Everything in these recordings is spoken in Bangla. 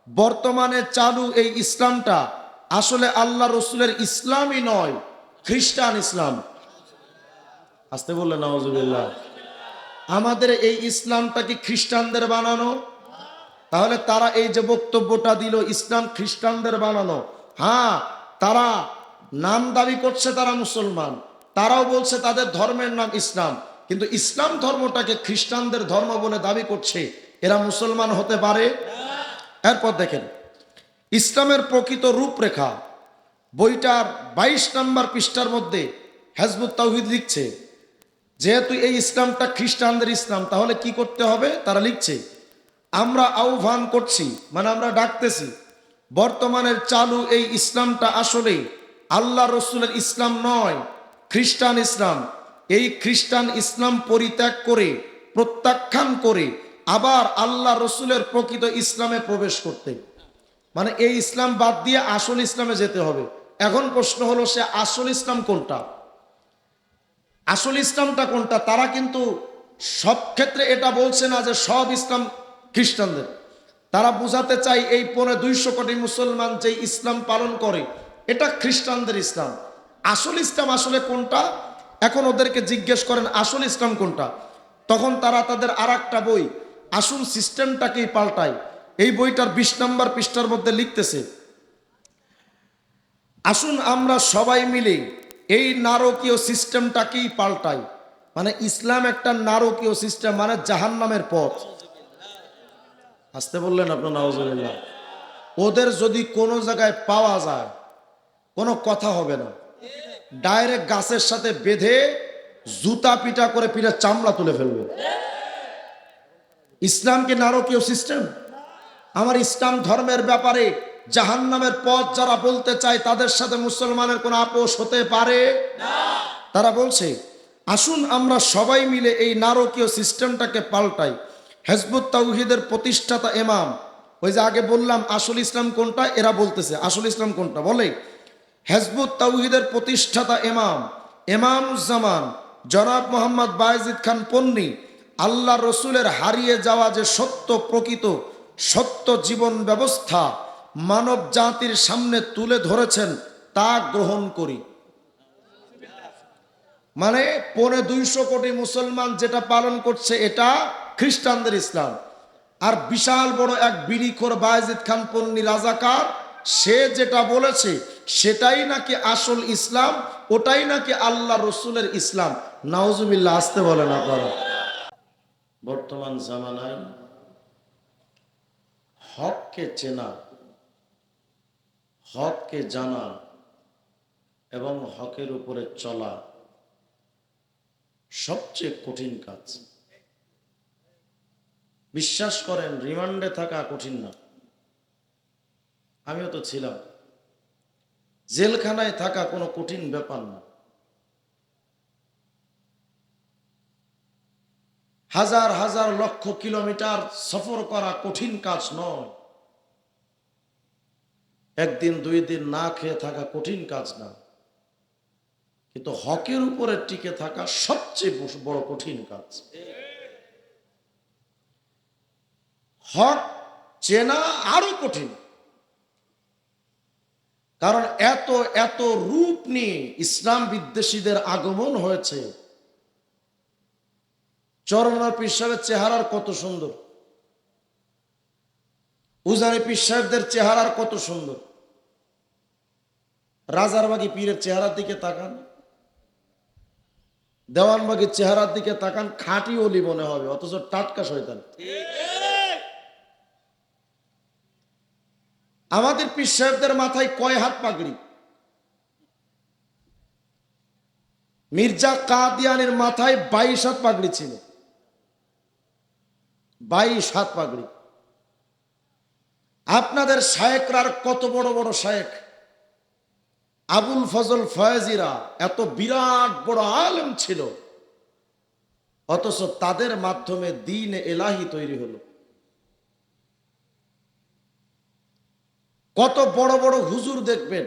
বর্তমানে চালু এই ইসলামটা আসলে আল্লাহ রসুলের ইসলামই নয়, খ্রিস্টান ইসলাম। আসতে বললেন নাউজুবিল্লাহ। আমাদের এই ইসলামটা কি খ্রিস্টানদের বানানো? তাহলে তারা এই যে বক্তব্যটা দিল ইসলাম খ্রিস্টানদের বানানো, হ্যাঁ, তারা নাম দাবি করছে তারা মুসলমান, তারাও বলছে তাদের ধর্মের নাম ইসলাম, কিন্তু ইসলাম ধর্মটাকে খ্রিস্টানদের ধর্ম বলে দাবি করছে, এরা মুসলমান হতে পারে? এরপর দেখেন ইসলামের প্রকৃত রূপরেখা, বইটার 22 নম্বর পৃষ্ঠার মধ্যে হিজবুত তাওহীদ লিখছে, যেহেতু এই ইসলামটা খ্রিস্টানদের ইসলাম, তাহলে কি করতে হবে? তারা লিখছে, আমরা আহ্বান করছি, মানে আমরা ডাকতেছি, বর্তমানের চালু এই ইসলামটা আসলে আল্লাহ রসুলের ইসলাম নয়, খ্রিস্টান ইসলাম। এই খ্রিস্টান ইসলাম পরিত্যাগ করে, প্রত্যাখ্যান করে আবার আল্লাহ রসুলের প্রকৃত ইসলামে প্রবেশ করতে, মানে এই ইসলাম বাদ দিয়ে আসল ইসলামে যেতে হবে। এখন প্রশ্ন হলো, সে আসল ইসলাম কোনটা? আসল ইসলামটা কোনটা? তারা কিন্তু সব ক্ষেত্রে এটা বলছে না যে সব ইসলাম খ্রিস্টানদের। তারা বুঝাতে চাই এই 250 কোটি মুসলমান যে ইসলাম পালন করে এটা খ্রিস্টানদের ইসলাম। আসল ইসলাম আসলে কোনটা? এখন ওদেরকে জিজ্ঞেস করেন আসল ইসলাম কোনটা, তখন তারা তাদের আর একটা বই আসল সিস্টেমটাকেই পাল্টায়। এই বইটার 20 নম্বর পৃষ্ঠার মধ্যে লিখতেছে, আসুন আমরা সবাই মিলে এই নারকীয় সিস্টেমটাকেই পাল্টাই। মানে ইসলাম একটা নারকীয় সিস্টেম, মানে জাহান্নামের পথ। আসতে বললেন আপনার নাউজুবিল্লাহ। ওদের যদি কোনো জায়গায় পাওয়া যায় কোনো কথা হবে না, ডাইরেক্ট গাছের সাথে বেঁধে জুতা পিটা করে পিঠে চামড়া তুলে ফেলবে। ইসলাম কি নারকীয় সিস্টেম? আমার ইসলাম ধর্মের ব্যাপারে জাহান্নামের পথ যারা বলতে চায় তাদের সাথে মুসলমানের কোনো আপোষ হতে পারে না। তারা বলছে আসুন আমরা সবাই মিলে এই নারকীয় সিস্টেমটাকে পাল্টাই। হিজবুত তাওহীদের প্রতিষ্ঠাতা ইমাম, ওই যে আগে বললাম আসল ইসলাম কোনটা, এরা বলতেছে আসল ইসলাম কোনটা, বলে হিজবুত তাওহীদের প্রতিষ্ঠাতা ইমামুজ্জামান জনাব মোহাম্মদ বায়েজিদ খান পন্নী আল্লাহ রসুলের হারিয়ে যাওয়া যে সত্য, প্রকৃত সত্য জীবন ব্যবস্থা মানব জাতির সামনে তুলে ধরেছেন তা গ্রহণ করি। মানে 250 কোটি মুসলমান যেটা পালন করছে এটা খ্রিস্টানদের ইসলাম, আর বিশাল বড় এক বিড়িখোর বায়েজিদ খান পন্নী রাজাকার, সে যেটা বলেছে সেটাই নাকি আসল ইসলাম, ওটাই নাকি আল্লাহ রসুলের ইসলাম। নাউজুবিল্লাহ। আসতে বলেন আপনারা। বর্তমান জামানায় হককে চেনা, হককে জানা এবং হকের উপরে চলা সবচেয়ে কঠিন কাজ। বিশ্বাস করেন, রিমান্ডে থাকা কঠিন না। আমিও তো ছিলাম। জেলখানায় থাকা কোনো কঠিন ব্যাপার না। হাজার হাজার লক্ষ কিলোমিটার সফর করা কঠিন কাজ নয়। একদিন 2 দিন না খেয়ে থাকা কঠিন কাজ না, কিন্তু হকের উপরে টিকে থাকা সবচেয়ে বড় কঠিন কাজ। হক চেনা আরো কঠিন, কারণ এত এত রূপ নিয়ে ইসলাম বিদ্বেষীদের আগমন হয়েছে। চরমনার পীর সাহেবের চেহারার কত সুন্দর, উজানি পীর সাহেবদের চেহারার কত সুন্দর, রাজারবাগী পীরের চেহারার দিকে তাকান, দেওয়ানবাগীর চেহারার দিকে তাকান, খাঁটি ওলি মনে হবে, অথচ টাটকা শয়তান। আমাদের পীর সাহেবদের মাথায় কয় হাত পাগড়ি? মির্জা কাদিয়ানের মাথায় 22 হাত পাগড়ি ছিল, 22 হাত পাগড়ি। আপনাদের শায়েকরার কত বড় বড় শায়েক, আবুল ফজল ফয়েজিরা এত বিরাট বড় আলেম ছিল, অথচ তাদের মাধ্যমে দ্বীন এলাহি তৈরি হলো। কত বড় বড় হুজুর দেখবেন,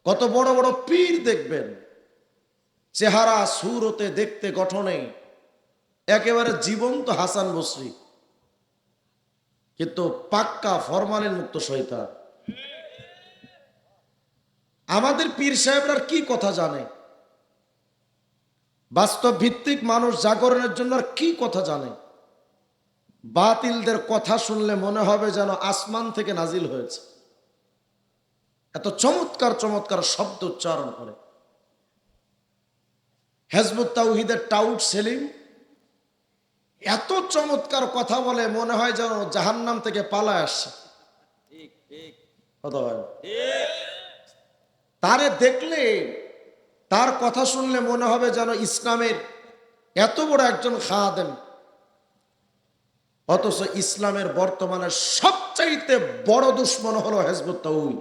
কত বড় বড় পীর দেখবেন, চেহারা সুরতে দেখতে গঠনে একেবারে জীবন্ত হাসান বসরি, কিন্তু পাক্কা ফরমালিন মুক্ত শয়তান। আমাদের পীর সাহেবরা কি কথা জানে? বাস্তব ভিত্তিক মানুষ জাগরণের জন্য আর কি কথা জানে? বাতিলদের কথা শুনলে মনে হবে যেন আসমান থেকে নাজিল হয়েছে, এত চমৎকার চমৎকার শব্দ উচ্চারণ করে। হিজবুত তাওহীদের টাউট সেলিম এত চমৎকার কথা বলে মনে হয় যেন জাহান্নাম থেকে পালায় আসছে। কথা হয়, তারে দেখলে, তার কথা শুনলে মনে হবে যেন ইসলামের এত বড় একজন খাদেম, অথচ ইসলামের বর্তমানে সবচাইতে বড় দুশ্মন হলো হিজবুত তাওহীদ।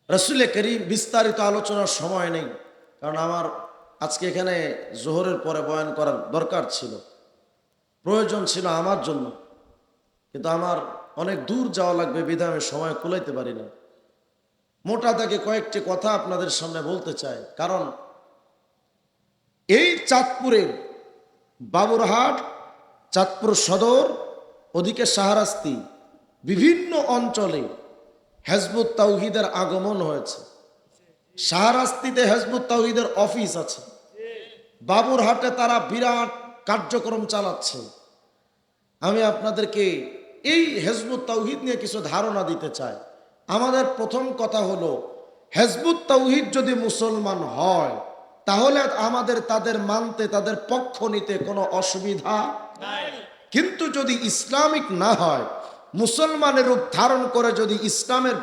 রাসূল করিম বিস্তারিত আলোচনার সময় নেই, কারণ আমার আজকে এখানে জোহরের পরে বয়ান করার দরকার ছিল, প্রয়োজন ছিল আমার জন্য, কিন্তু আমার অনেক দূর যাওয়া লাগবে বিধায় আমি সময় কুলাইতে পারি না। মোটা দাগে কয়েকটি কথা আপনাদের সামনে বলতে চাই, কারণ এই চাঁদপুরের বাবুরহাট, চাঁদপুর সদর, ওদিকে শাহরাস্তি, বিভিন্ন অঞ্চলে হিজবুত তাওহীদের আগমন হয়েছে। শাহরাস্তিতে হিজবুত তাওহীদের অফিস আছে, বাবুরহাটে তারা বিরাট কার্যক্রম চালাচ্ছে। আমি আপনাদেরকে এই হিজবুত তাওহীদ নিয়ে কিছু ধারণা দিতে চাই। আমাদের প্রথম কথা হলো, হিজবুত তাওহীদ যদি মুসলমান হয় তাহলে আমাদের তাদের মানতে, তাদের পক্ষ নিতে কোনো অসুবিধা নাই। কিন্তু যদি ইসলামিক না হয়, মুসলমানের রূপ ধারণ করে যদি ইসলামের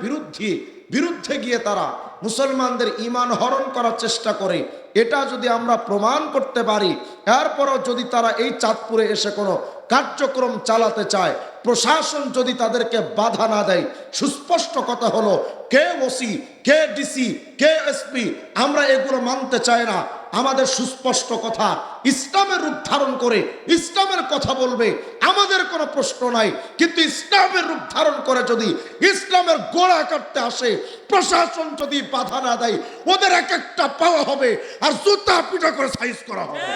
বিরুদ্ধে গিয়ে তারা মুসলমানদের ঈমান হরণ করার চেষ্টা করে, এটা যদি আমরা প্রমাণ করতে পারি, এরপরও যদি তারা এই চাঁদপুরে এসে কোনো কার্যক্রম চালাতে চায়, প্রশাসন যদি তাদেরকে বাধা না দেয়, সুস্পষ্ট কথা হলো, কে ওসি, কে ডিসি, কে এসপি, আমরা এগুলো মানতে চাই না। আমাদের সুস্পষ্ট কথা, ইসলামের রূপ ধারণ করে ইসলামের কথা বলবে, আমাদের কোনো প্রশ্ন নাই। কিন্তু ইসলামের রূপ ধারণ করে যদি ইসলামের গোড়া কাটতে আসে, প্রশাসন যদি বাধা না দেয়, ওদের এক একটা পাওয়া হবে আর জুতা পিটা করে সাইজ করা হবে।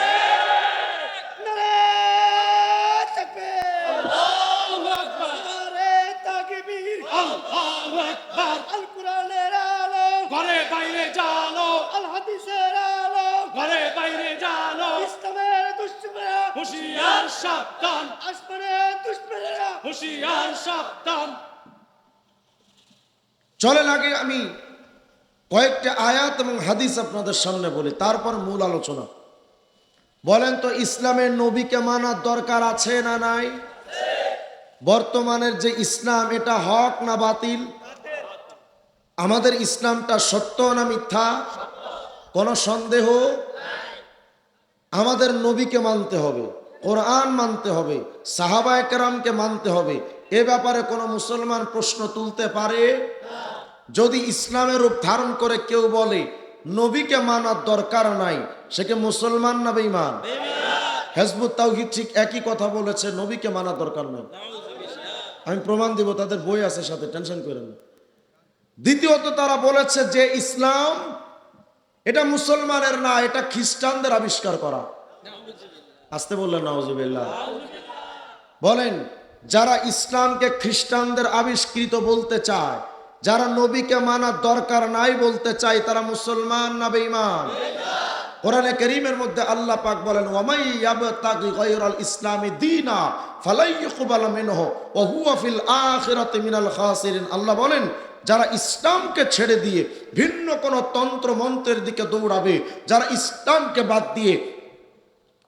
ঘরে বাইরে জানো, আল হাদিসের আলো, ঘরে বাইরে জানো, ইসলামের দুশমনেরা হুঁশিয়ার সাবধান, আসমানের দুশমনেরা হুঁশিয়ার সাবধান। চলে লাগে আমি কয়েকটা আয়াত এবং হাদিস আপনাদের সামনে বলি, তারপর মূল আলোচনা। বলেন তো, ইসলামের নবীকে মানার দরকার আছে না নাই? বর্তমানের যে ইসলাম, এটা হক না বাতিল? আমাদের ইসলামটা সত্য না মিথ্যা? কোনো সন্দেহ? আমাদের নবীকে মানতে হবে, কোরআন মানতে হবে, সাহাবায়ে কেরামকে মানতে হবে। এ ব্যাপারে কোনো মুসলমান প্রশ্ন তুলতে পারে? যদি ইসলামের রূপ ধারণ করে কেউ বলে নবীকে মানার দরকার নাই, সে কি মুসলমান না বেঈমান? হিজবুত তাওহীদ ঠিক একই কথা বলেছে, নবীকে মানার দরকার নাই। আমি প্রমাণ দিব, তাদের বই আছে সাথে, টেনশন করেন না। দ্বিতীয়ত, তারা বলেছে যে ইসলাম এটা মুসলমানের না, এটা খ্রিস্টানদের আবিষ্কার করা। আসতে বললেন নাউজুবিল্লাহ। বলেন, যারা ইসলামকে খ্রিস্টানদের আবিষ্কৃত বলতে চায়, যারা নবীকে মানার দরকার নাই বলতে চায়, তারা মুসলমান না বেঈমান? কোরআনে কারীমের মধ্যে আল্লাহ পাক বলেন, ওয়ামাই ইয়াবতাগি গায়রাল ইসলামি দীনা ফালাই ইউকবাল মিনহু ওয়া হুয়া ফিল আখিরাতি মিনাল খাসিরিন। আল্লাহ বলেন, যারা ইসলামকে ছেড়ে দিয়ে ভিন্ন কোন তন্ত্র মন্ত্রের দিকে দৌড়াবে, যারা ইসলামকে বাদ দিয়ে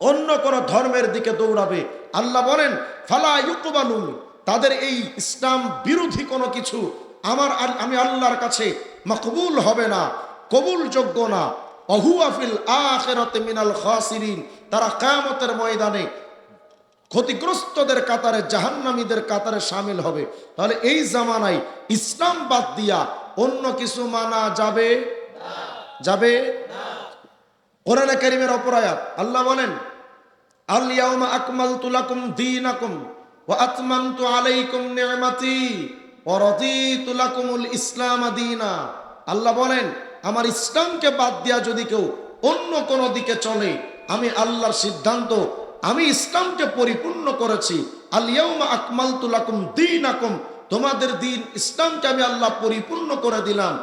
অন্য কোন ধর্মের দিকে দৌড়াবে, আল্লাহ বলেন ফালা ইউকবালু, তাদের এই ইসলাম বিরোধী কোনো কিছু আমি আল্লাহর কাছে মকবুল হবে না, কবুলযোগ্য না। ওহুয়া ফিল আখিরাতি মিনাল খাসিরিন, তারা কিয়ামতের ময়দানে ক্ষতিগ্রস্তদের কাতারে, জাহান্নামীদের কাতারে শামিল হবে। তাহলে এই জামানায় ইসলাম বাদ দিয়া অন্য কিছু মানা যাবে? যাবে? কোরআনে কারীমের অপর আয়াত আল্লাহ বলেন, আল ইয়াউমা আকমালতু লাকুম দীনাকুম ওয়া আতমামতু আলাইকুম নি'মাতি ওয়া রাদিতু লাকুমুল ইসলাম দীনা। আল্লাহ বলেন, আমার ইসলামকে বাদ দিয়া যদি কেউ অন্য কোন দিকে চলে, আমি আল্লাহর সিদ্ধান্ত, আমি ইসলামকে পরিপূর্ণ করেছি। আল ইয়াউমা আকমালতু লাকুম দীনাকুম, তোমাদের দিন ইসলামকে আমি আল্লাহ পরিপূর্ণ করে দিলাম।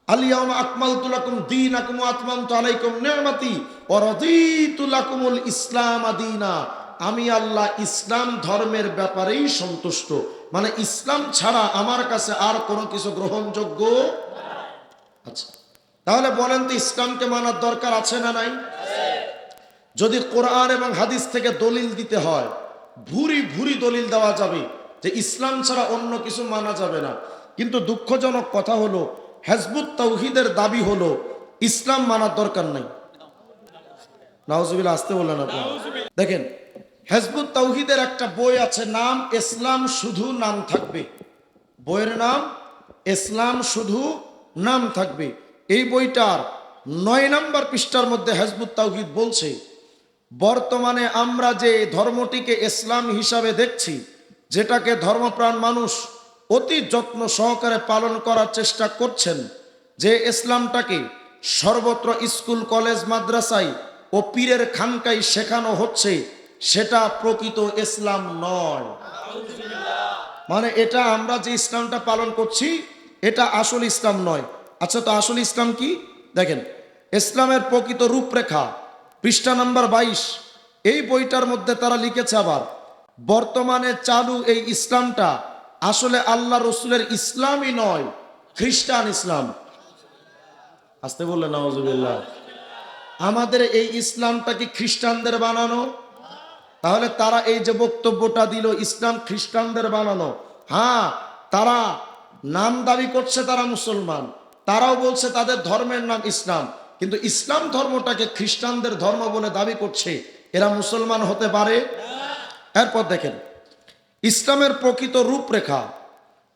আল ইয়াউমা আকমালতু লাকুম দীনাকুম ওয়া আতমামতু আলাইকুম নি'মাতি ওয়া রাদিতু লাকুমুল ইসলাম দীনা, আমি আল্লাহ ইসলাম ধর্মের ব্যাপারেই সন্তুষ্ট। মানে ইসলাম ছাড়া আমার কাছে আর কোনো কিছু গ্রহণযোগ্য। আচ্ছা, তাহলে বলেন তো ইসলামকে মানার দরকার আছে না নাই? যদি কোরআন এবং হাদিস থেকে দলিল দিতে হয়, ভুরি ভুরি দলিল দেওয়া যাবে যে ইসলাম ছাড়া অন্য কিছু মানা যাবে না। কিন্তু দুঃখজনক কথা হলো, হিজবুত তাওহীদের দাবি হলো ইসলাম মানার দরকার নাই। নাউজুবিল্লাহ, আসতে বললেন আপনি। দেখেন, হিজবুত তাওহীদের একটা বই আছে, নাম ইসলাম শুধু নাম থাকবে। বইয়ের নাম ইসলাম শুধু নাম থাকবে। এই বইটার 9 নম্বর পৃষ্ঠার মধ্যে হিজবুত তাওহীদ বলছে, বর্তমানে আমরা যে ধর্মটিকে ইসলাম হিসাবে দেখছি, যেটাকে ধর্মপ্রাণ মানুষ অতি যত্ন সহকারে পালন করার চেষ্টা করছেন, যে ইসলামটাকে সর্বত্র স্কুল কলেজ মাদ্রাসায় ও পীরের খানকায় শেখানো হচ্ছে, সেটা প্রকৃত ইসলাম নয়। মানে এটা আমরা যে ইসলামটা পালন করছি, এটা আসল ইসলাম নয়। আচ্ছা, তো আসল ইসলাম কি? দেখেন, ইসলামের প্রকৃত রূপরেখা পৃষ্ঠা নাম্বার 22, এই বইটার মধ্যে তারা লিখেছে, আবার বর্তমানে চালু এই ইসলামটা আসলে আল্লাহ রসুলের ইসলামই নয়, খ্রিস্টান ইসলাম। আসতে বললেন নাউজুবিল্লাহ। আমাদের এই ইসলামটা কি খ্রিস্টানদের বানানো? তাহলে তারা এই যে বক্তব্যটা দিল ইসলাম খ্রিস্টানদের বানানো, হ্যাঁ, তারা নাম দাবি করছে তারা মুসলমান, তারাও বলছে তাদের ধর্মের নাম ইসলাম, কিন্তু ইসলাম ধর্মটাকে খ্রিস্টানদের ধর্ম বলে দাবি করছে, এরা মুসলমান হতে পারে? এরপর দেখেন, ইসলামের প্রকৃত রূপরেখা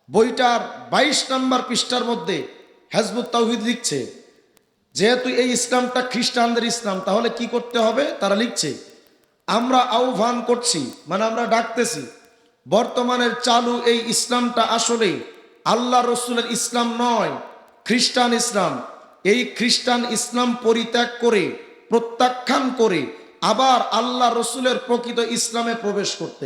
বইটার 22 নম্বর পৃষ্ঠার মধ্যে হিজবুত তাওহীদ লিখছে, যেহেতু এই ইসলামটা খ্রিস্টানদের ইসলাম, তাহলে কি করতে হবে? তারা লিখছে, আমরা আহ্বান করছি, মানে আমরা ডাকতেছি, বর্তমানের চালু এই ইসলামটা আসলে আল্লাহ রসুলের ইসলাম নয়, খ্রিস্টান ইসলাম। এই খ্রিস্টান ইসলাম পরিত্যাগ করে, প্রত্যাখ্যান করে আবার আল্লাহ রসুলের প্রকৃত ইসলামে প্রবেশ করতে,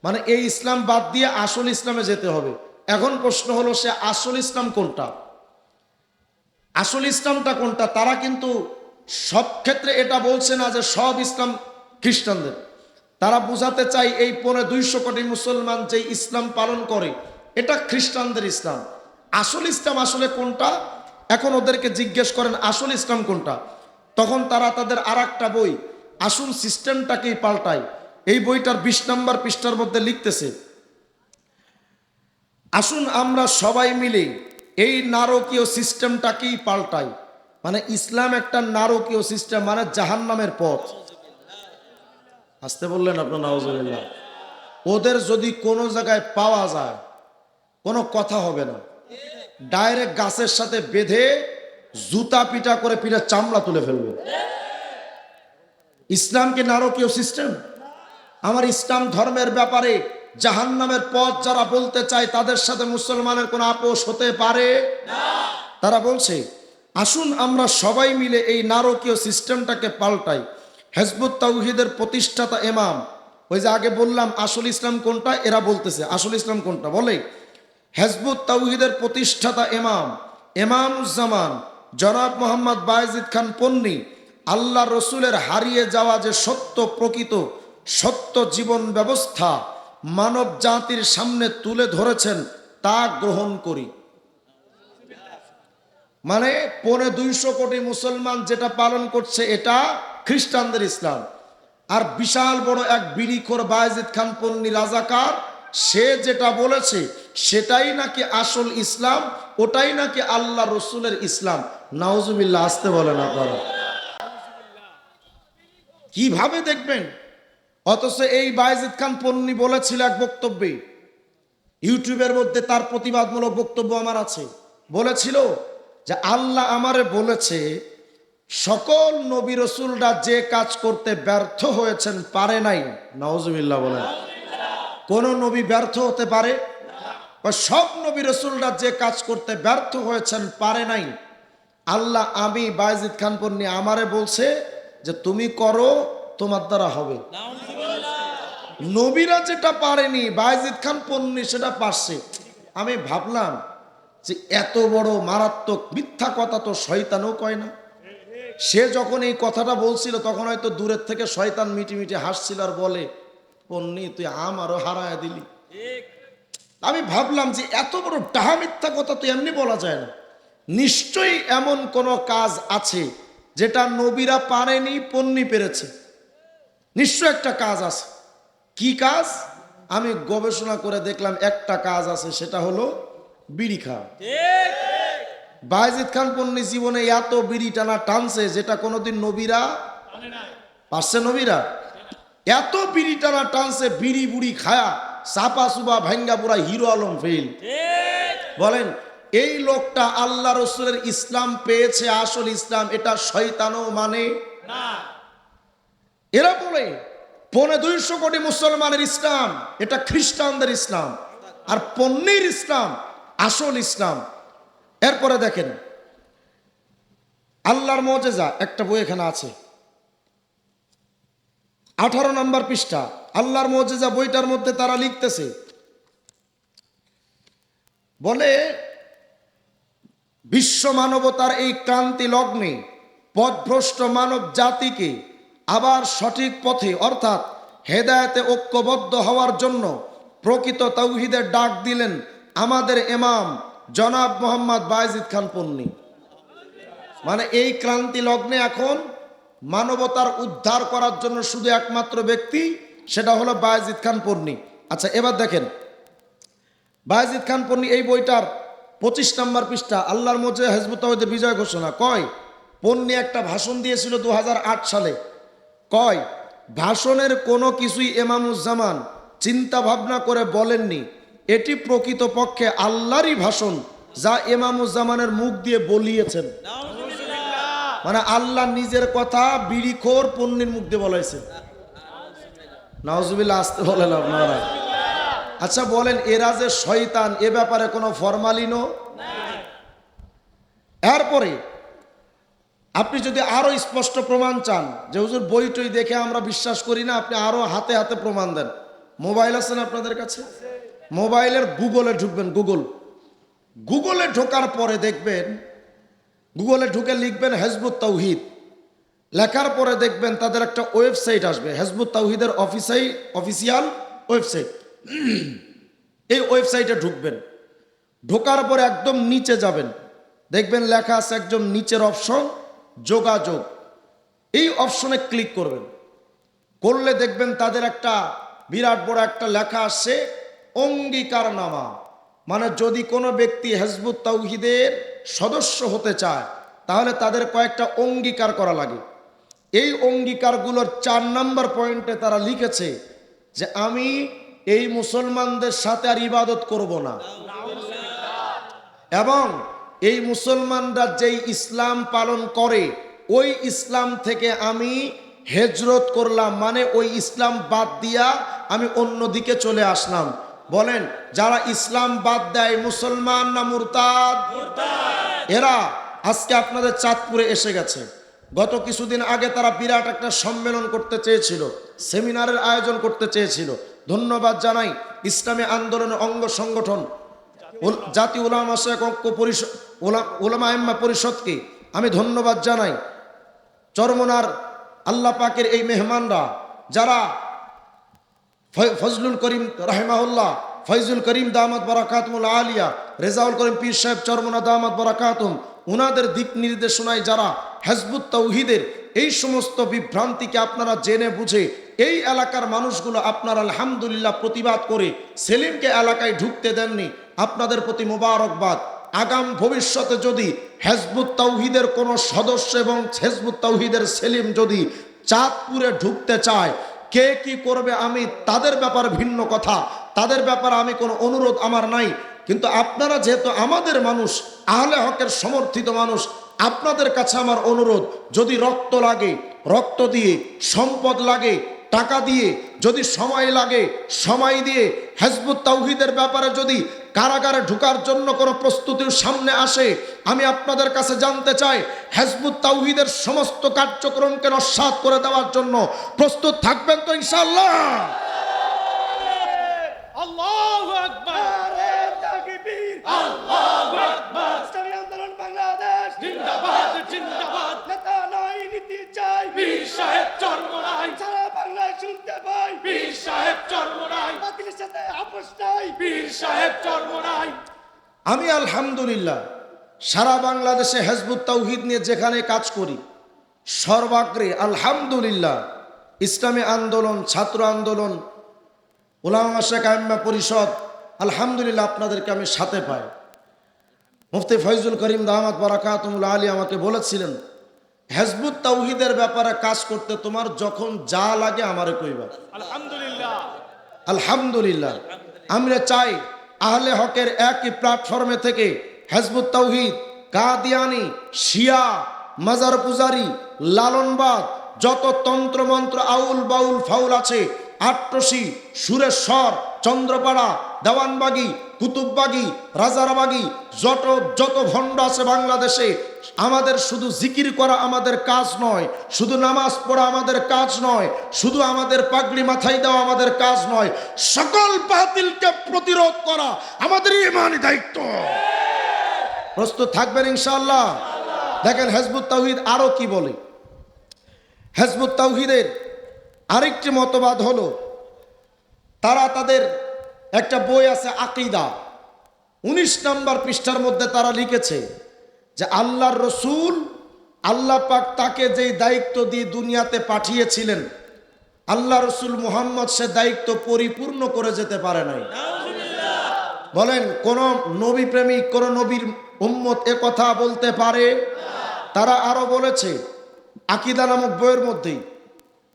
মানে এই ইসলাম বাদ দিয়ে আসল ইসলামে যেতে হবে। এখন প্রশ্ন হলো, সে আসল ইসলাম কোনটা? আসল ইসলামটা কোনটা? তারা কিন্তু সব ক্ষেত্রে এটা বলছে না যে সব ইসলাম খ্রিস্টানদের। তারা বোঝাতে চায় এই 250 কোটি মুসলমান যে ইসলাম পালন করে, এটা খ্রিস্টানদের ইসলাম। আসল ইসলাম আসলে কোনটা? এখন ওদেরকে জিজ্ঞেস করেন আসল ইসলাম কোনটা, তখন তারা তাদের আরেকটা বই আসল সিস্টেমটাকেই পাল্টায়। এই বইটার 20 নম্বর পৃষ্ঠার মধ্যে লিখতেছে, আসুন আমরা সবাই মিলে এই নারকীয় সিস্টেমটাকেই পাল্টাই। মানে ইসলাম একটা নারকীয় সিস্টেম, মানে জাহান্নামের পথ। আসতে বললেন আপনার নাউজুবিল্লাহ। ওদের যদি কোনো জায়গায় পাওয়া যায়, কোনো কথা হবে না, ডাইরেক্ট গাছের সাথে বেঁধে জুতা পিটা করে পিঠে চামড়া তুলে ফেলবে। ইসলাম কি নারকীয় সিস্টেম? আমার ইসলাম ধর্মের ব্যাপারে জাহান্নামের পথ যারা বলতে চায়, তাদের সাথে মুসলমানের কোনো আপোষ হতে পারে না। তারা বলছে, আসুন আমরা সবাই মিলে এই নারকীয় সিস্টেমটাকে পাল্টাই। হিজবুত তাওহীদের প্রতিষ্ঠাতা ইমাম, ওই যে আগে বললাম আসল ইসলাম কোনটা, এরা বলতেছে আসল ইসলাম কোনটা, বলে হিজবুত তাওহীদের প্রতিষ্ঠাতা ইমামুজ্জামান জনাব মোহাম্মদ বায়েজিদ খান পন্নী আল্লাহ রসুলের হারিয়ে যাওয়া যে সত্য, প্রকৃত সত্য জীবন ব্যবস্থা মানব জাতির সামনে তুলে ধরেছেন, তা গ্রহণ করি। মানে 250 কোটি মুসলমান যেটা পালন করছে, এটা খ্রিস্টানদের ইসলাম। আর বিশাল বড় এক বিড়িখোর বায়েজিদ খান পন্নী রাজাকার, সে যেটা বলেছে সেটাই নাকি আসল ইসলাম, ওটাই নাকি আল্লাহ রসুলের ইসলাম। নাউজুবিল্লাহ, আসতে বলেন আপনারা। কিভাবে দেখবেন? অথচ এই বায়েজিদ খান পন্নী বলেছিল এক বক্তব্যে, ইউটিউবের মধ্যে তার প্রতিবাদমূলক বক্তব্য আমার আছে, বলেছিল যে আল্লাহ আমারে বলেছে সকল নবী রসুলরা যে কাজ করতে ব্যর্থ হয়েছেন, পারে নাই। নাউজুবিল্লাহ বলেন। কোন নবী ব্যর্থ হতে পারে? সব নবী রসুলরা যে কাজ করতে ব্যর্থ হয়েছেন, পারে নাই। আল্লাহ আমি বায়েজিদ খান পন্নী আমারে বলছে যে তুমি করো, তোমার দ্বারা হবে। নবীরা যেটা পারেনি বায়েজিদ খান পন্নী সেটা পারছে। আমি ভাবলাম যে এত বড় মারাত্মক মিথ্যা কথা তো শয়তানও কয় না। সে যখন এই কথাটা বলছিল তখন হয়তো দূরের থেকে শয়তান মিটি মিটি হাসছিল আর বলে, পন্নী তুই আমারও হারায় দিলি। আমি ভাবলাম যে এত বড় ডাহা মিথ্যা কথা তো এমনি বলা যায় না। নিশ্চয়ই এমন কোন কাজ আছে যেটা নবীরা পারেনি, পন্নী পেরেছে। নিশ্চয় একটা কাজ আছে। কি কাজ? আমি গবেষণা করে দেখলাম একটা কাজ আছে, সেটা হলো বিড়ি খাওয়া। বায়েজিদ খান পন্নী জীবনে এত বিড়ি টানা টানছে যেটা কোনোদিন নবীরা পারছে। নবীরা এত বিড়ি টানা টানছে, বিড়ি বুড়ি খায়া চাপা চুবা ভাঙ্গা পুরা হিরো আলম ফেল। বলেন এই লোকটা আল্লাহ রসুলের ইসলাম পেয়েছে, আসল ইসলাম, এটা শয়তানও মানে না। এরা বলে 250 কোটি মুসলমানের ইসলাম এটা খ্রিস্টানদের ইসলাম, আর পন্নীর ইসলাম আসল ইসলাম। এরপরে দেখেন আল্লাহর মুজিজা, একটা বই এখানে আছে 18 নম্বর পৃষ্ঠা, আল্লাহর মুজিজা বইটার মধ্যে তারা লিখতেছে, বলে বিশ্ব মানবতার এই ক্রান্তি লগ্নে পথভ্রষ্ট মানব জাতিকে আবার সঠিক পথে অর্থাৎ হেদায়েতে ঐক্যবদ্ধ হওয়ার জন্য প্রকৃত তাওহীদের ডাক দিলেন আমাদের ইমাম জনাব মোহাম্মদ বায়েজিদ খান পন্নী। মানে এই ক্রান্তি লগ্নে এখন মানবতার উদ্ধার করার জন্য শুধু একমাত্র ব্যক্তি, সেটা হলো বায়েজিদ খান পন্নী। আচ্ছা এবার দেখেন বায়েজিদ খান পন্নী এই বইটার 25 নম্বর পৃষ্ঠা, আল্লাহর মুজিজা হিজবুত তাওহীদের বিজয় ঘোষণা। কয় পন্নী একটা ভাষণ দিয়েছিল 2008 সালে। কয় ভাষণের কোনো কিছুই ইমামুজ্জামান চিন্তা ভাবনা করে বলেননি, এটি প্রকৃতপক্ষে আল্লাহরই ভাষণ যা ইমামুজ্জামানের মুখ দিয়ে বলিয়েছেন। মানে আল্লাহ নিজের কথা বিড়িখোর পন্নীর মুখ দিয়ে বলাইছে। নাউজুবিল্লাহ, আসতে বলেন আপনারা। আচ্ছা বলেন এরা যে শয়তান, এ ব্যাপারে কোনো ফরমালিনও নাই। এরপরে আপনি যদি আরো স্পষ্ট প্রমাণ চান যে হুজুর বইটই দেখে আমরা বিশ্বাস করি না, আপনি আরো হাতে হাতে প্রমাণ দেন। মোবাইল আছে না আপনাদের কাছে? মোবাইলের গুগলে ঢুকবেন, গুগলে ঢোকার পরে দেখবেন, গুগলে ঢুকে লিখবেন হিজবুত তাওহীদ, লেখার পরে দেখবেন তাদের একটা ওয়েবসাইট আসবে, হিজবুত তাওহীদের অফিসিয়াল ওয়েবসাইট। এই ওয়েবসাইটে ঢুকবেন, ঢোকার পরে একদম নিচে যাবেন, দেখবেন লেখা আছে একদম নিচের অপশন যোগাযোগ। এই অপশনে ক্লিক করবেন, করলে দেখবেন তাদের একটা বিরাট বড় একটা লেখা আসছে অঙ্গীকারনামা। মানে যদি কোনো ব্যক্তি হিজবুত তাওহীদের সদস্য হতে চায় তাহলে তাদের কয়েকটা অঙ্গীকার করা লাগে। এই অঙ্গীকারগুলোর 4 নম্বর পয়েন্টে তারা লিখেছে যে আমি এই মুসলমানদের সাথে আর ইবাদত করব না, এবং এই মুসলমানরা যেই ইসলাম পালন করে ওই ইসলাম থেকে আমি হিজরত করলাম, মানে ওই ইসলাম বাদ দিয়া আমি অন্যদিকে চলে আসলাম। বলেন যারা ইসলাম বাদ দেয় মুসলমান না মুরতাদ? এরা আজকে আপনাদের চাঁদপুরে এসে গেছে। গত কিছুদিন আগে তারা বিরাট একটা সম্মেলন করতে চেয়েছিল, সেমিনারের আয়োজন করতে চেয়েছিল। ধন্যবাদ জানাই ইসলামী আন্দোলনের অঙ্গ সংগঠন জাতীয় উলামা ঐক্য পরিষদ, উলামা আইম্মা পরিষদকে আমি ধন্যবাদ জানাই। চরমনার আল্লাহ পাকের এই মেহমানরা যারা ফজলুল করিম রাহিমাহুল্লাহ, ফয়জুল করিম দামাত বারাকাতুল আলিয়া, রেজাউল করিম পীর সাহেব চরমনা দামাত বারাকাতুম, উনাদের দিক নির্দেশনায় যারা হিজবুত তাওহীদের এই সমস্ত বিভ্রান্তিকে আপনারা জেনে বুঝে এই এলাকার মানুষগুলো আপনারা আলহামদুলিল্লাহ প্রতিবাদ করে সেলিমকে এলাকায় ঢুকতে দেননি, আপনাদের প্রতি মোবারকবাদ। আগাম ভবিষ্যতে যদি হিজবুত তাওহীদের কোনো সদস্য এবং হিজবুত তাওহীদের সেলিম যদি চাঁদপুরে ঢুকতে চায়, কে কি করবে আমি তাদের ব্যাপারে ভিন্ন কথা, তাদের ব্যাপারে আমি কোনো অনুরোধ আমার নাই। কিন্তু আপনারা যেহেতু আমাদের মানুষ, আহলে হকের সমর্থিত মানুষ, আপনাদের কাছে আমার অনুরোধ, যদি রক্ত লাগে রক্ত দিয়ে, সম্পদ লাগে টাকা দিয়ে, যদি সময় লাগে সময় দিয়ে হিজবুত তাওহীদের ব্যাপারে যদি কারাগারে ঢোকার জন্য কোনো প্রস্তুতির সামনে আসে, আমি আপনাদের কাছে জানতে চাই হিজবুত তাওহীদের সমস্ত কার্যক্রমকে নস্যাৎ করে দেওয়ার জন্য প্রস্তুত থাকবেন তো ইনশাআল্লাহ? আল্লাহু আকবার, তাকবীর, আল্লাহু আকবার। ইসলামী আন্দোলন বাংলাদেশ জিন্দাবাদ, জিন্দাবাদ। নেতা নাই নীতি চাই, পীর সাহেব চরমোনাই। সারা বাংলায় শুনতে পাই, পীর সাহেব চরমোনাই। বাতিলের সাথে আপোষ নাই, পীর সাহেব চরমোনাই। আমি আলহামদুলিল্লাহ সারা বাংলাদেশে হিজবুত তাওহীদ নিয়ে যেখানে কাজ করি, সর্বাগ্রে আলহামদুলিল্লাহ ইসলামী আন্দোলন, ছাত্র আন্দোলন, উলামা শেখ আইম্মা পরিষদ, আলহামদুলিল্লাহ আপনাদেরকে আমি সাথে পাই। মুফতি ফয়জুল করিম দামাত বারাকাতুহুল আলী আমাকে বলেছিলেন, হিজবুত তাওহীদের ব্যাপারে কাজ করতে তোমার যখন যা লাগে আমারে কইবা। আলহামদুলিল্লাহ, আলহামদুলিল্লাহ আমরা চাই আহলে হকের একই প্ল্যাটফর্মে থেকে হিজবুত তাওহীদ, কাদিয়ানি, শিয়া, মাজার পূজারি, লালনবাদ, যত তন্ত্র মন্ত্র আউল বাউল ফাউল আছে, আট্টসি, সুরেশ্বর, চন্দ্রপাড়া, দেওয়ানবাগি, কুতুববাগি, রাজারবাগি, যত ভণ্ড আছে বাংলাদেশে, আমাদের শুধু জিকির করা আমাদের কাজ নয়, শুধু নামাজ পড়া আমাদের কাজ নয়, শুধু আমাদের পাগড়ি মাথায় দেওয়া আমাদের কাজ নয়, সকল বাতিলকে প্রতিরোধ করা আমাদের ইমানি দায়িত্ব। প্রস্তুত থাকবেন ইনশাআল্লাহ? দেখেন হিজবুত তাওহীদ আরো কি বলে। হিজবুত তাওহীদের আরেকটি মতবাদ হলো, তারা তাদের একটা বই আছে আকীদা, 19 নম্বর পৃষ্ঠার মধ্যে তারা লিখেছে যে আল্লাহর রসুল, আল্লাহ পাক তাকে যেই দায়িত্ব দিয়ে দুনিয়াতে পাঠিয়েছিলেন, আল্লাহ রসুল মুহাম্মদ সে দায়িত্ব পরিপূর্ণ করে যেতে পারে নাই। বলেন কোন নবী প্রেমিক, কোন নবীর উম্মত এ কথা বলতে পারে? তারা আরো বলেছে আকীদা নামক বইয়ের মধ্যেই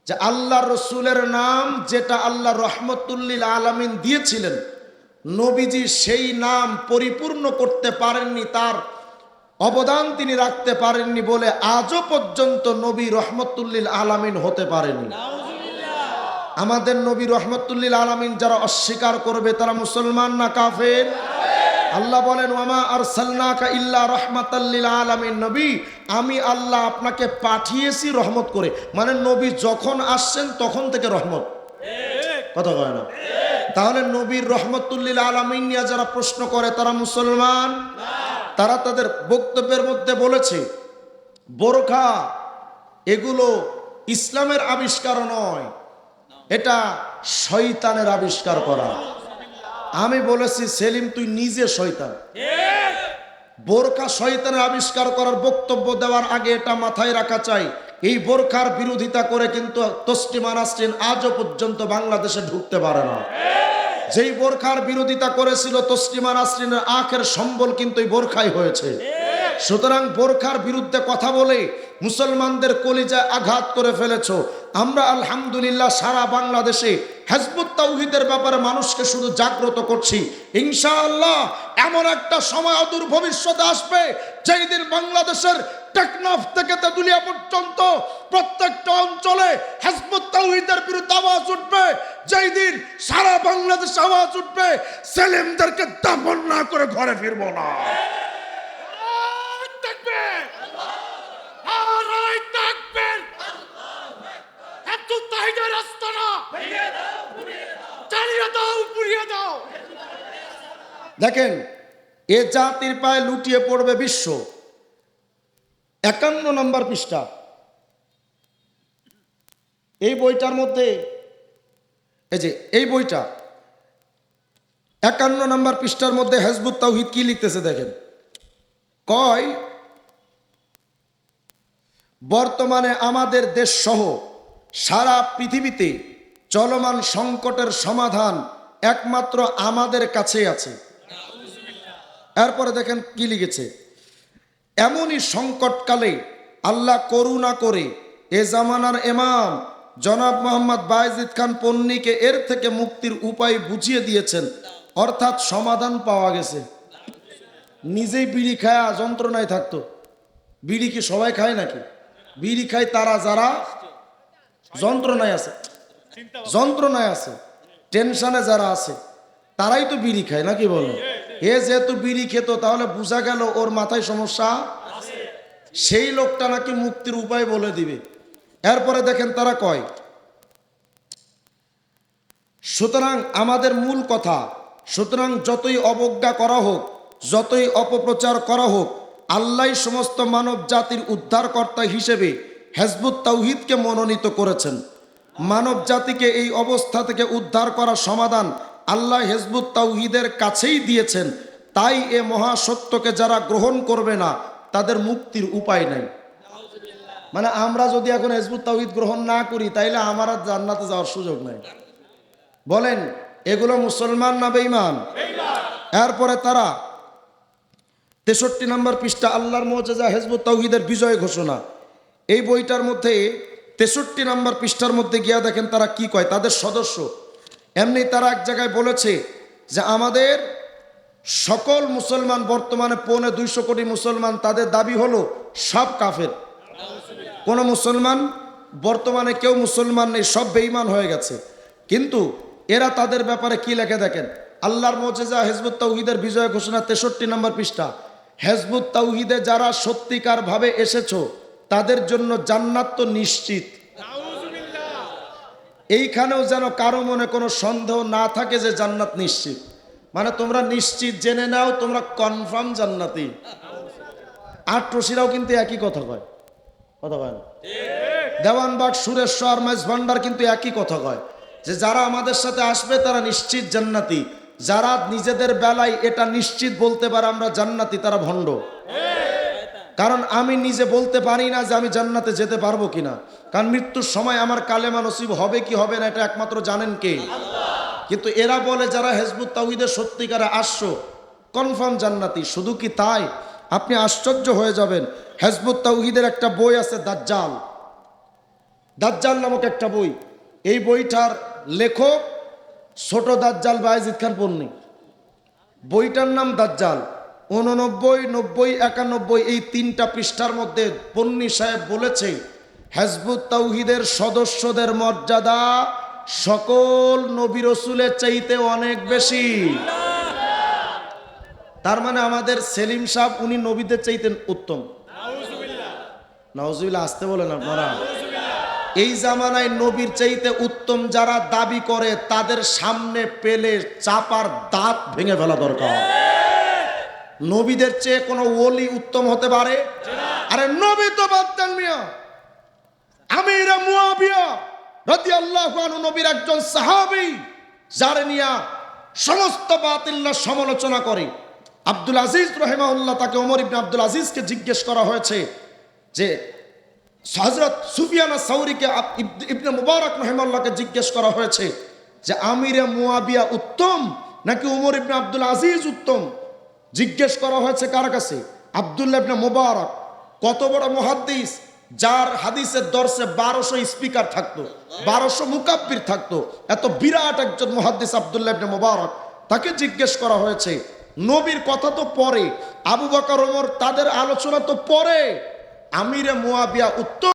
যে আল্লাহ রসুলের নাম যেটা আল্লাহ রহমতুল্লিল আলামিন দিয়েছিলেন, নবীজি সেই নাম পরিপূর্ণ করতে পারেননি, তার অবদান তিনি রাখতে পারেননি বলে আজও পর্যন্ত নবী রহমতুল্লিল আলামিন হতে পারেননি। আমাদের নবী রহমতুল্লিল আলামিন যারা অস্বীকার করবে তারা মুসলমান না কাফের? আল্লাহ বলেন ওয়ামা আরসালনাকা ইল্লা রাহমাতাল লিল আলামিন, নবী আমি আল্লাহ আপনাকে পাঠিয়েছি রহমত করে, মানে নবী যখন আসছেন তখন থেকে রহমত। কথা কয় না? তাহলে নবীর রহমতুল্লিল আলামিন নিয়ে যারা প্রশ্ন করে তারা মুসলমান? তারা তাদের বক্তব্যের মধ্যে বলেছে বোরখা এগুলো ইসলামের আবিষ্কার নয়, এটা শয়তানের আবিষ্কার করা। আমি বলেছি সেলিম তুই নিজে শয়তান। বোরখা শয়তানের আবিষ্কার করার বক্তব্য দেওয়ার আগে এটা মাথায় রাখা চাই, এই বোরখার বিরোধিতা করে কিন্তু তসলিমা নাসরিন আজও পর্যন্ত বাংলাদেশে ঢুকতে পারে না। যেই বোরখার বিরোধিতা করেছিল তসলিমা নাসরিনের আখের সম্বল কিন্তু এই বোরখাই হয়েছে। সুতরাং বোরখার বিরুদ্ধে কথা বলে মুসলমানদের কলিজায় আঘাত করে ফেলেছ। আমরা আলহামদুলিল্লাহ সারা বাংলাদেশে হিজবুত তাওহীদের ব্যাপারে মানুষকে শুধু জাগ্রত করছি। ইনশাআল্লাহ এমন একটা সময় অদূর ভবিষ্যতে আসবে যেই দিন বাংলাদেশের টেকনাফ থেকে তেতুলিয়া পর্যন্ত প্রত্যেকটা অঞ্চলে হিজবুত তাওহীদের বিরুদ্ধে আওয়াজ উঠবে। যেই দিন সারা বাংলাদেশে আওয়াজ উঠবে সেলিমদেরকে দাফন না করে ঘরে ফিরবো না। দেখেন এ জাতির পায়ে লুটিয়ে পড়বে বিশ্ব। 51 নম্বর পৃষ্ঠা এই বইটার মধ্যে, এই যে এই বইটা 51 নম্বর পৃষ্ঠার মধ্যে হিজবুত তাওহীদ কি লিখতেছে দেখেন। কয় বর্তমানে আমাদের দেশ সহ সারা পৃথিবীতে চলমান সংকটের সমাধান একমাত্র আমাদের কাছেই আছে। এরপরে দেখেন কি লিখেছে, এমনই সংকটকালে আল্লাহ করুণা করে এ জামানার ইমাম জনাব মোহাম্মদ বায়েজিদ খান পন্নীকে এর থেকে মুক্তির উপায় বুঝিয়ে দিয়েছেন, অর্থাৎ সমাধান পাওয়া গেছে। নিজেই বিড়ি খায়া যন্ত্রণায় থাকতো। বিড়ি কি সবাই খায় নাকি? বিড়ি খায় তারা যারা যন্ত্রণায় আছে। যন্ত্রণায় আছে, টেনশনে যারা আছে তারাই তো বিড়ি খায়, নাকি বলে? এ যেহেতু বিড়ি খেত, তাহলে বোঝা গেল ওর মাথায় সমস্যা। সেই লোকটা নাকি মুক্তির উপায় বলে দিবে। এরপরে দেখেন তারা কয়, সুতরাং আমাদের মূল কথা, সুতরাং যতই অবজ্ঞা করা হোক, যতই অপপ্রচার করা হোক, আল্লাহ সমস্ত মানব জাতির উদ্ধারকর্তা হিসেবে হিজবুত তাওহীদকে মনোনীত করেছেন। মানব জাতিকে এই অবস্থা থেকে উদ্ধার করার সমাধান আল্লাহ হিজবুত তাওহীদের কাছেই দিয়েছেন। তাই এ মহাসত্যকে যারা গ্রহণ করবে না, তাদের মুক্তির উপায় নাই। মানে আমরা যদি এখন হিজবুত তাওহীদ গ্রহণ না করি, তাইলে আমার আর জান্নাতে যাওয়ার সুযোগ নাই। বলেন, এগুলো মুসলমান না বেঈমান? এরপরে তারা 63 নম্বর পৃষ্ঠা, আল্লাহর মুআজিজা হিজবুত তাওহীদের বিজয় ঘোষণা, এই বইটার মধ্যে 63 নম্বর পৃষ্ঠার মধ্যে গিয়া দেখেন তারা কি কয়। তাদের সদস্য এমনি তারা এক জায়গায় বলেছে যে আমাদের সকল মুসলমান, বর্তমানে 250 কোটি মুসলমান, তাদের দাবি হলো সব কাফের। কোন মুসলমান বর্তমানে কেউ মুসলমান নেই, সব বেঈমান হয়ে গেছে। কিন্তু এরা তাদের ব্যাপারে কি লেখে দেখেন, আল্লাহর মুআজিজা হিজবুত তাওহীদের বিজয় ঘোষণা 63 নম্বর পৃষ্ঠা, হিজবুত তাওহীদে যারা সত্যিকার ভাবে এসেছো তাদের জন্য জান্নাত তো নিশ্চিত। এইখানেও যেন কারো মনে কোনো সন্দেহ না থাকে যে জান্নাত নিশ্চিত। মানে তোমরা নিশ্চিত জেনে নাও, তোমরা কনফার্ম জান্নাতি। আটরশিরাও কিন্তু একই কথা কয়, কথা কয় না? দেওয়ানবাগ, সুরেশ্বর, মাইজভান্ডার কিন্তু একই কথা কয় যে যারা আমাদের সাথে আসবে তারা নিশ্চিত জান্নাতি। যারা নিজেদের বেলায় এটা নিশ্চিত বলতে পারে আমরা জান্নাতি, তারা ভণ্ড। কারণ আমি নিজে বলতে পারি না যে আমি জান্নাতে যেতে পারবো কিনা, কারণ মৃত্যুর সময় আমার কালেমা নসিব হবে কি হবে না এটা একমাত্র জানেন কে? কিন্তু এরা বলে যারা হিজবুত তাওহীদের সত্যিকারে আসছো কনফার্ম জান্নাতি। শুধু কি তাই, আপনি আশ্চর্য হয়ে যাবেন। হিজবুত তাওহীদের একটা বই আছে দাজ্জাল, দাজ্জাল নামক একটা বই। এই বইটার লেখক ছোট দাজ্জাল বায়েজিদ খান পন্নী। বইটার নাম দাজ্জাল। 89, 90, 91 এই 3টা পৃষ্ঠার মধ্যে পন্নী সাহেব বলেছে হিজবুত তাওহীদের সদস্যদের মর্যাদা সকল নবী রাসূলের চাইতে অনেক বেশি। তার মানে আমাদের সেলিম সাহেব উনি নবীদের চাইতে উত্তম। নাউজুবিল্লাহ, আসতে বলেন আপনারা। এই জামানায় নবীর চাইতে উত্তম যারা দাবি করে তাদের সামনে পেলে চাপার দাঁত ভেঙে ফেলা দরকার। নবীদের চেয়ে কোনো ওলি উত্তম হতে পারে? আরে নবী তো বাদ দেন মিয়া, আমির মুয়াবিয়া রাদিয়াল্লাহু আনহু নবীর একজন সাহাবী, যার নিয়া সমস্ত বাতিল্লা সমালোচনা করে। আব্দুল আজিজ রাহিমাহুল্লাহ, তাকে ওমর ইবনে আব্দুল আজিজকে জিজ্ঞেস করা হয়েছে যে হযরত সুফিয়ান আস-সাউরীকে ইবনে মুবারক রাহিমাহুল্লাহকে জিজ্ঞেস করা হয়েছে যে আমিরে মুয়াবিয়া উত্তম নাকি ওমর ইবনে আব্দুল আজিজ উত্তম? জিজ্ঞেস করা হয়েছে কার কাছে? আব্দুল্লাহ ইবনে মুবারক। কত বড় মুহাদ্দিস, যার হাদিসের দর্শে 1200 স্পিকার থাকতো, 1200 মুকাব্বির থাকতো। এত বিরাট একজন মুহাদ্দিস আব্দুল্লাহ ইবনে মুবারক, তাকে জিজ্ঞেস করা হয়েছে নবীর কথা তো পরে, আবু বকর ওমর তাদের আলোচনা তো পরে, আমিরে মুয়াবিয়া উত্তম